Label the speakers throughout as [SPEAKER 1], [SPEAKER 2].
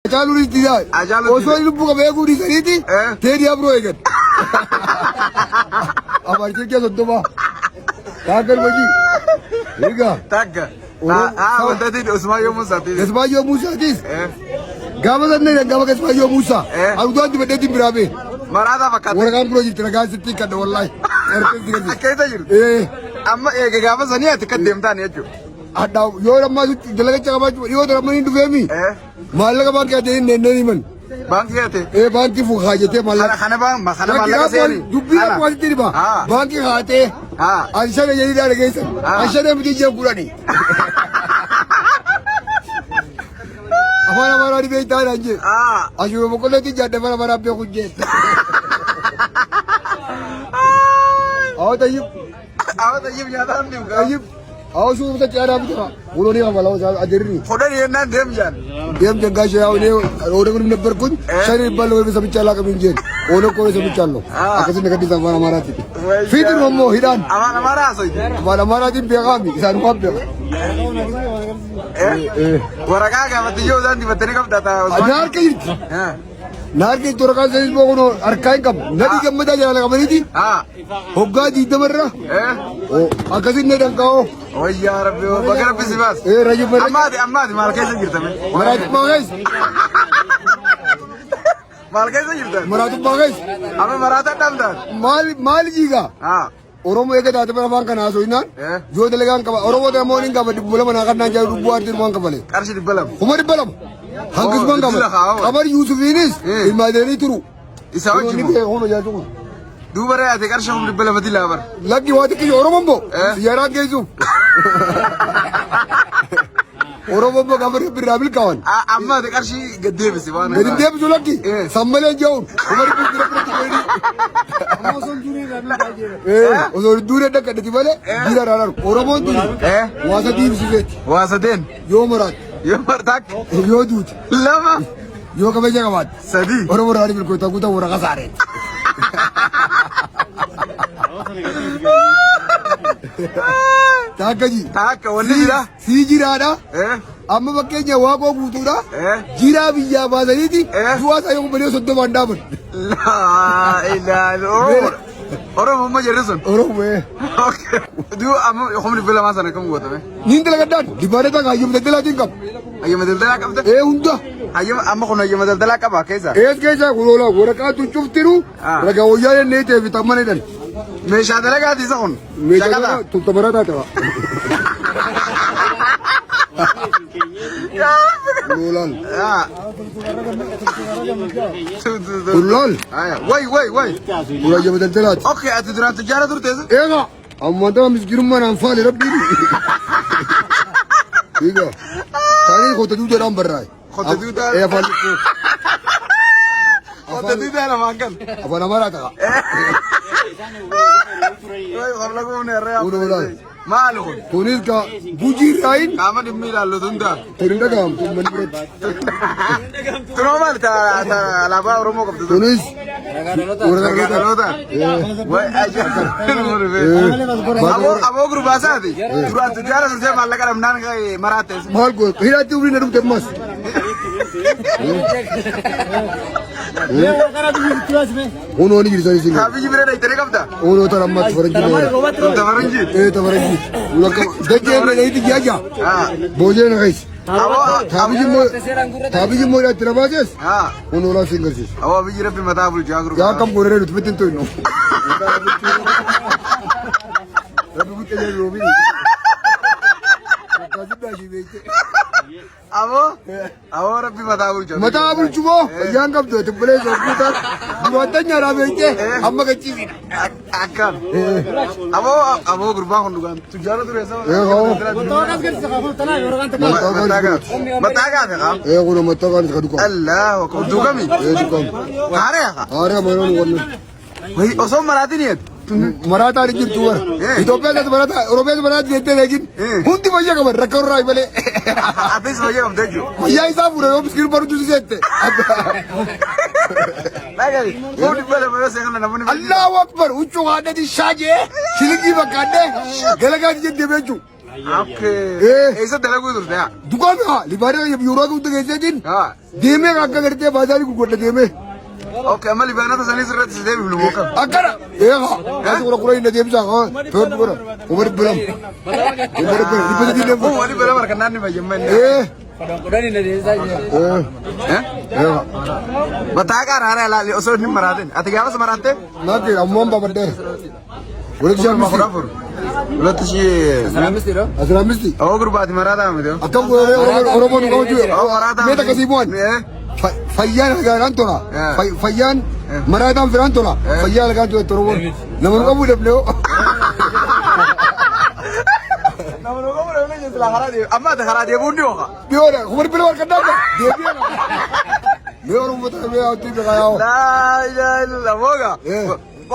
[SPEAKER 1] Ajalu ristiya. Oso ilu buka bego di sariti. Teri abro egan. Amar kya sotoma. Tagar baji. Ega.
[SPEAKER 2] Tagga. Wanda ti Usmayo Musa ti.
[SPEAKER 1] Usmayo Musa ti. Gama sanne gama Usmayo Musa. Alu di bede di birabe.
[SPEAKER 2] Marada fakat.
[SPEAKER 1] Warakan project raga sitti kada wallahi.
[SPEAKER 2] Kaita jiru. Amma gama saniya ti kaddem ta ne yajo.
[SPEAKER 1] Ada yo ramma dalaga chama yo ramma indu femi. Malaga bang kya de ne man.
[SPEAKER 2] Bang kya te?
[SPEAKER 1] Bang ki fuka jete malaga.
[SPEAKER 2] Khana malaga se ni.
[SPEAKER 1] Dubbi na pwati tiri ba. Bang ki khate. Aisha ne yeri dal gaisa. Aisha ne mujhe je pura ni. हमारा भी इधर आजे आज वो मुकल्ले थी जाते हमारा पे कुछ जे आओ तो ये
[SPEAKER 2] ज्यादा हम नहीं
[SPEAKER 1] ये आओ शू तो चार आप तो उन्होंने हमारा वो अजर नहीं
[SPEAKER 2] थोड़ा ये ना देम
[SPEAKER 1] जगह से आओ ने रोड पर नंबर कुछ शरीर बल वो सब चला के इंजन उन्होंने कोई सब चल लो कैसे निकटी सब हमारा थी फिर हम हिरान हमारा दिन बेगामी किसान को बेगा
[SPEAKER 2] Waraga ga mati yo dan di batene kap data
[SPEAKER 1] नार के तुरका से इस बोगनो अरकाई कब नदी के मजा जाने का मरी थी होगा जीते मर रहा ओ अकसिन ने डंकाओ
[SPEAKER 2] ओ यार बगैर पिसी बस
[SPEAKER 1] राजू
[SPEAKER 2] अम्मा माल कैसे गिरता मैं माल कैसे गिरता
[SPEAKER 1] मराठू बागैस
[SPEAKER 2] हमें मराठा टाइम था
[SPEAKER 1] माल जीगा Oromo eke tate para man kana so inan jo delegan ka Oromo de morning ka badi bulam na kana ja rubuar dir man ka bale
[SPEAKER 2] arshi di balam
[SPEAKER 1] umar balam hangis man ka kabar yusufinis ilmadeni turu
[SPEAKER 2] isaw
[SPEAKER 1] ni be hono ja tu
[SPEAKER 2] du bare ate arshi umar balam di labar
[SPEAKER 1] lagi wati ki Oromo bo yara gezu Oromo bo kabar birabil kawan
[SPEAKER 2] amma de arshi gadde bisi wana
[SPEAKER 1] gadde bisi lagi sammale jaw umar ko dira Ozor dure da kadati bale dira ranar Oromo duri wasa di bisi
[SPEAKER 2] wasa den
[SPEAKER 1] yo marat yo dut
[SPEAKER 2] lama
[SPEAKER 1] yo ka beja kamat
[SPEAKER 2] sadi
[SPEAKER 1] Oromo rani bil ko ta kuta wora ka sare taka
[SPEAKER 2] wani jira
[SPEAKER 1] si jira da amma bakke jawa ko gutu da jira biya ba zai di zuwa sai ko bale soddo banda mun
[SPEAKER 2] la ilaha illallah Oromo ma jerason
[SPEAKER 1] Oromo
[SPEAKER 2] okay du amma khumri bela ma sana kam gota me
[SPEAKER 1] nin dalaga dan di bare ta ayyum dadala tin kam
[SPEAKER 2] ayyum dadala kam ta
[SPEAKER 1] unda
[SPEAKER 2] ayyum amma kono ayyum dadala ka ba kaisa
[SPEAKER 1] kaisa kulola goraka tu chuftiru raga oya ne te vitamane dan
[SPEAKER 2] me shadala ga di sakon
[SPEAKER 1] me shadala tu tabara ta Lolal. Lolal.
[SPEAKER 2] Wai.
[SPEAKER 1] Pura jam daldalat.
[SPEAKER 2] Okay, ati duran tijara durte se?
[SPEAKER 1] Ega. Amma ta misgirum man anfal rabbi. Ega. Tani khota du ram bar raha hai.
[SPEAKER 2] Khota du da.
[SPEAKER 1] E afal.
[SPEAKER 2] Khota du da na makan.
[SPEAKER 1] Afal hamara ta.
[SPEAKER 2] Wai khamla ko ne re.
[SPEAKER 1] Lolal.
[SPEAKER 2] Malu.
[SPEAKER 1] Tunis ka buji rain.
[SPEAKER 2] Kama dimmi dallo dunda.
[SPEAKER 1] Terinda kam manibret.
[SPEAKER 2] Tuno mal ta alaba Oromo kabdu.
[SPEAKER 1] Tunis.
[SPEAKER 2] Uraga Wai aja. Abo grupa saati. Duran tijara durte mal ka ramdan ka marate.
[SPEAKER 1] Mal ko hirati ubri narum temmas. Uno ni giri sari singa.
[SPEAKER 2] Kabi jibire dai tere kabda.
[SPEAKER 1] Uno tar amma faranji.
[SPEAKER 2] Tawaranji.
[SPEAKER 1] Tawaranji. Laka deje ne dai ti jaja. Boje na gais. Tabi mo ya trabajes. Uno la singa sis.
[SPEAKER 2] Awa bi jire pe matabul jagru.
[SPEAKER 1] Ya kam gore rut metin to no. Rabi ku te robi.
[SPEAKER 2] Abo rabbi matabul jagru.
[SPEAKER 1] Matabul chubo. Yang kam to te bole zo puta. Duwatanya rabe ke amma ka chizi.
[SPEAKER 2] Akan. Abo grupa hondugan. Tujara tu resa. Mataga ne kam.
[SPEAKER 1] Uno mataga ne kadu ko.
[SPEAKER 2] Allah wa dugami.
[SPEAKER 1] Dugam. Are maron wonne.
[SPEAKER 2] Bhai oso marati ni है
[SPEAKER 1] Maratha rigid tour Ethiopia से मराठा यूरोपिया से मराठा देते लेकिन हुंती भैया खबर रखो रहा है भले
[SPEAKER 2] अभी भैया हम देखो
[SPEAKER 1] भैया ही साहब पूरे वो स्क्रीन पर तुझे देखते
[SPEAKER 2] Lagi, mau dibalas balas yang mana mana.
[SPEAKER 1] Allahu Akbar, ucung ada di saja, siligi bakade, gelagat jadi beju.
[SPEAKER 2] Okay. Eessa dalaguu turte haa?
[SPEAKER 1] Dukaana libaanee yeroo guutuu keessatti
[SPEAKER 2] Haa.
[SPEAKER 1] deemee akka gartee baazaarii gurgurta deemee.
[SPEAKER 2] Okay amma libaanota sanis irratti si deebiif lubbuu qaba.
[SPEAKER 1] Akkana eegaa yaadu kura kura inni deemsa haa fe'atu kura umari bilam umari bilam libaanee deemu.
[SPEAKER 2] Wali bira markannaan ni fayyamma inni.
[SPEAKER 1] Eegaa
[SPEAKER 2] Bataa qaara haaraa ilaali osoo inni maraatin. Ati gaafas maraattee?
[SPEAKER 1] naati ammoo babadde. Walitti
[SPEAKER 2] Amma
[SPEAKER 1] jaamisi.
[SPEAKER 2] kudha afur. Lolatti shi.
[SPEAKER 1] Asiramisti.
[SPEAKER 2] Oo gurbaati maraataa miti.
[SPEAKER 1] Akkam godhee Oromoo nu qabatu.
[SPEAKER 2] Oo maraataa.
[SPEAKER 1] Meeta kasii bu'an. Fayyaan algaan tola. Fayyaan maraataan firaan tola. Fayyaan algaan tola Oromoon. Nama nu qabu dhabnee hoo.
[SPEAKER 2] Nama nu qabu dhabnee jechuudha karaa deemu. Amma ati karaa deemuun ni ooka.
[SPEAKER 1] Dhiyoodha kumar bila warqaddaa kan deebi'ee qaba. Mee Oromoo ta'e mee hawwatti beekaa yaa'oo.
[SPEAKER 2] Laa ilaaha illallah mooga.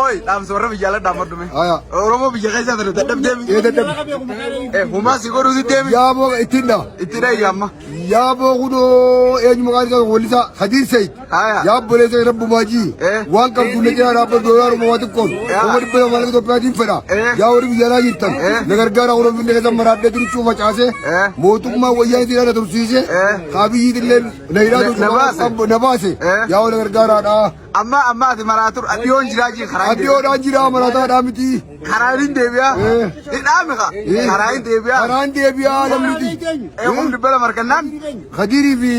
[SPEAKER 2] Oi, dhaamsa warra biyyaala dhaamaddume.
[SPEAKER 1] Aya.
[SPEAKER 2] Oromoo biyya keessaa ture dadhabdeemi.
[SPEAKER 1] Dadhabde.
[SPEAKER 2] Humaa si godhuu si deemi.
[SPEAKER 1] Yaaboo ittiin dha.
[SPEAKER 2] Itti dhayi amma.
[SPEAKER 1] Yaaboo kunoo eenyu maqaan isaa wallisa Hadiir Sayid.
[SPEAKER 2] Aya.
[SPEAKER 1] Yaabbolee isa rabbu maajii. Waan qabdu na jira dhaabbatu yoo Oromoo waa xiqqoon. Kuma dhibba mallaqa Itoophiyaatiin fedha. Yaa warri biyyaalaa jirtan. Na gargaara Oromoo biyya keessa maraadhee turichuu facaase. Mootummaa wayyaa itti dhaala tursiise. Kaabiyyiit illee na hidhaa na baase. Yaa warri gargaaraadha.
[SPEAKER 2] Amma ati maraatur adiyoon jiraa jii karaa hin
[SPEAKER 1] Addiyoodhaan jira marataadhaa miti.
[SPEAKER 2] karaa hin deebi'a. Hidhaami ka. Karaa hin deebi'a.
[SPEAKER 1] Karaan deebi'aa namniti.
[SPEAKER 2] Humni bala markannaan.
[SPEAKER 1] Khadiirii fi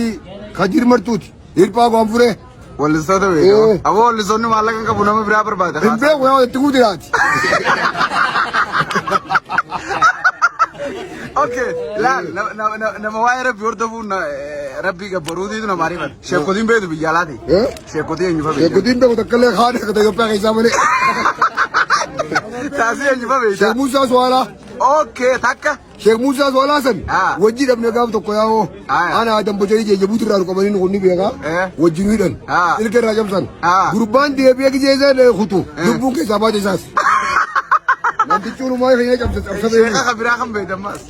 [SPEAKER 1] Khadiir Martuuti. Hirphaa Goonfuree.
[SPEAKER 2] Wallistoota beekamu. Aboo wallistoonni maallaqa qabu nama biraa barbaada.
[SPEAKER 1] Hin beeku yaa itti guutiraati.
[SPEAKER 2] Okay, laal nama waa'ee rabbi hordofuun rabbii gabbaruutiitu nama ariifata. Sheekotiin beektu biyya alaati. Sheekotii eenyufa beektu.
[SPEAKER 1] Sheekutiin beeku takkaillee haadha akka Itoophiyaa keessaa malee.
[SPEAKER 2] Taasii eenyufa beekta.
[SPEAKER 1] Sheek Muusaa Suwaalaa.
[SPEAKER 2] Okay, takka.
[SPEAKER 1] Sheek Muusaa Suwaalaa san wajjii dhabnee gaaf tokko yaa'oo. Ana dambajarii jajjabuutu irraa qabanii nu kunni beekaa. Wajjin hidhan. Ilka irraa cabsan. Gurbaan deebi'ee gijeessan kutu. Lubbuun keessaa baate isaas. Namtichi olumaa hin cabsate.
[SPEAKER 2] Sheeka biraa kan beektan maas.